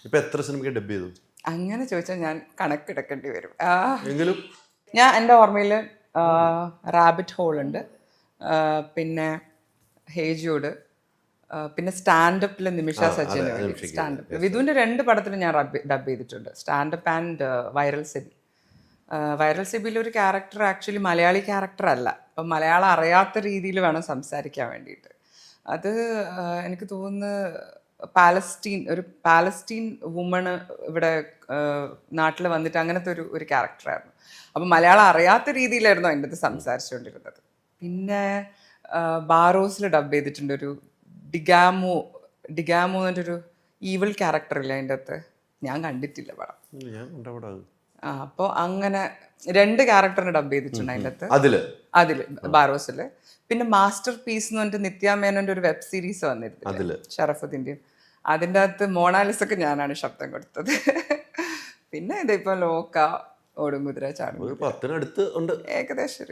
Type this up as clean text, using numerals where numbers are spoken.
ഇപ്പൊ എത്ര സിനിമയ്ക്ക് ഡബ് ചെയ്തു? അങ്ങനെ ചോദിച്ചാൽ ഞാൻ കണക്കെടുക്കേണ്ടി വരും. എങ്കിലും ഞാൻ എൻ്റെ ഓർമ്മയിൽ റാബിറ്റ് ഹോൾ ഉണ്ട്, പിന്നെ ഹേജോട്, പിന്നെ സ്റ്റാൻഡപ്പിൽ നിമിഷ സച്ചിന് വേണ്ടി സ്റ്റാൻഡപ്പ്. വിധുവിൻ്റെ 2 പടത്തിൽ ഞാൻ ഡബ് ചെയ്തിട്ടുണ്ട്, stand up and viral Sebi. Viral സിബിയിൽ ഒരു ക്യാരക്ടർ ആക്ച്വലി മലയാളി ക്യാരക്ടർ അല്ല, അപ്പം മലയാളം അറിയാത്ത രീതിയിൽ വേണം സംസാരിക്കാൻ വേണ്ടിയിട്ട്. അത് എനിക്ക് തോന്നുന്നു പാലസ്റ്റീൻ വുമണ് ഇവിടെ നാട്ടിൽ വന്നിട്ട് അങ്ങനത്തെ ഒരു ക്യാരക്ടറായിരുന്നു. അപ്പം മലയാളം അറിയാത്ത രീതിയിലായിരുന്നു അതിൻ്റെ അത് സംസാരിച്ചുകൊണ്ടിരുന്നത്. പിന്നെ ബാറോസിൽ ഡബ് ചെയ്തിട്ടുണ്ട് ഒരു ഡിഗാമോ എന്നിട്ടൊരു ഈവിൾ ക്യാരക്ടറില്ല അതിൻ്റെ അകത്ത്. ഞാൻ കണ്ടിട്ടില്ല പടം. അപ്പോൾ അങ്ങനെ 2 ക്യാരക്ടറിന് ഡബ് ചെയ്തിട്ടുണ്ട് അതിൻ്റെ അകത്ത് അതില് ബാറോസില്. പിന്നെ മാസ്റ്റർ പീസ് എന്ന് പറഞ്ഞിട്ട് നിത്യ മേനോന്റെ ഒരു വെബ് സീരീസ് വന്നിരുന്നു ഷറഫുദ്ദീൻ്റെയും. അതിൻ്റെ അകത്ത് മോണാലിസൊക്കെ ഞാനാണ് ശബ്ദം കൊടുത്തത്. പിന്നെ ഇതിപ്പോ ലോക്ക, ഓടുംകുതിര, ചാടും, ഏകദേശം.